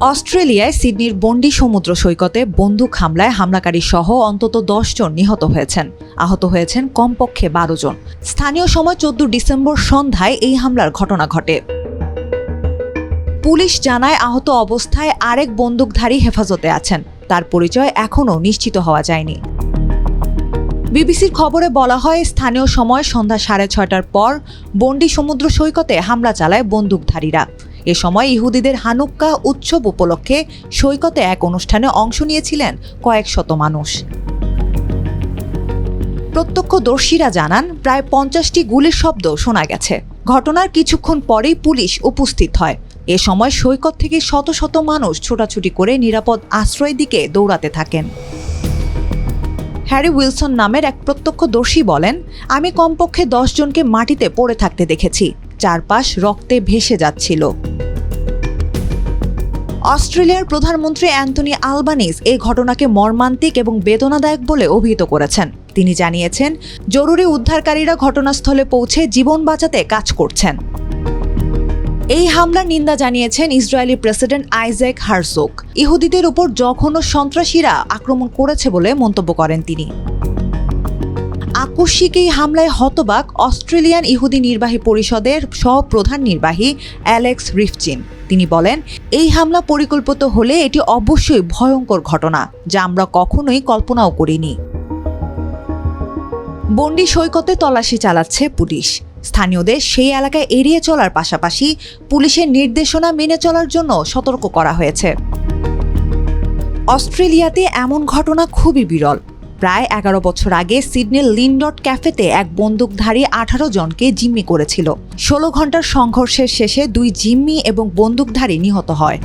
অস্ট্রেলিয়ায় সিডনির বন্ডি সমুদ্র সৈকতে বন্দুক হামলায় হামলাকারী সহ অন্তত 10 জন নিহত হয়েছেন। আহত হয়েছেন কমপক্ষে 12 জন। স্থানীয় সময় 14 ডিসেম্বর সন্ধ্যায় এই হামলার ঘটনা ঘটে। পুলিশ জানায় আহত অবস্থায় আরেক বন্দুকধারী হেফাজতে আছেন। তার পরিচয় এখনও নিশ্চিত হওয়া যায়নি। বিবিসির খবরে বলা হয়, স্থানীয় সময় সন্ধ্যা 6:30টার পর বন্ডি সমুদ্র সৈকতে হামলা চালায় বন্দুকধারীরা। এ সময় ইহুদিদের হানুক্কা উৎসব উপলক্ষে সৈকতে এক অনুষ্ঠানে অংশ নিয়েছিলেন কয়েক শত মানুষ। প্রত্যক্ষদর্শীরা জানান, প্রায় 50টি গুলির শব্দ শোনা গেছে। ঘটনার কিছুক্ষণ পরেই পুলিশ উপস্থিত হয়। এ সময় সৈকত থেকে শত শত মানুষ ছোটাছুটি করে নিরাপদ আশ্রয়ের দিকে দৌড়াতে থাকেন। হ্যারি উইলসন নামের এক প্রত্যক্ষদর্শী বলেন, আমি কমপক্ষে 10 জনকে মাটিতে পড়ে থাকতে দেখেছি। চারপাশ রক্তে ভেসে যাচ্ছিল। অস্ট্রেলিয়ার প্রধানমন্ত্রী অ্যান্থনি আলবানিজ এই ঘটনাকে মর্মান্তিক এবং বেদনাদায়ক বলে অভিহিত করেছেন। তিনি জানিয়েছেন, জরুরি উদ্ধারকারীরা ঘটনাস্থলে পৌঁছে জীবন বাঁচাতে কাজ করছেন। এই হামলার নিন্দা জানিয়েছেন ইসরায়েলি প্রেসিডেন্ট আইজ্যাক হারজোগ। ইহুদিদের উপর জঘন্য সন্ত্রাসীরা আক্রমণ করেছে বলে মন্তব্য করেন তিনি। আকস্মিক এই হামলায় হতবাক অস্ট্রেলিয়ান ইহুদি নির্বাহী পরিষদের সহপ্রধান নির্বাহী অ্যালেক্স রিফচিন। তিনি বলেন, এই হামলা পরিকল্পিত হলে এটি অবশ্যই ভয়ঙ্কর ঘটনা, যা আমরা কখনোই কল্পনাও করিনি। বন্ডি সৈকতে তল্লাশি চালাচ্ছে পুলিশ। স্থানীয়দের সেই এলাকায় এড়িয়ে চলার পাশাপাশি পুলিশের নির্দেশনা মেনে চলার জন্য সতর্ক করা হয়েছে। অস্ট্রেলিয়াতে এমন ঘটনা খুবই বিরল। প্রায় 11 বছর আগে সিডনির লিনডট ক্যাফেতে এক বন্দুকধারী 18 জনকে জিম্মি করেছিল। 16 ঘন্টার সংঘর্ষের শেষে 2 জিম্মি এবং বন্দুকধারী নিহত হয়।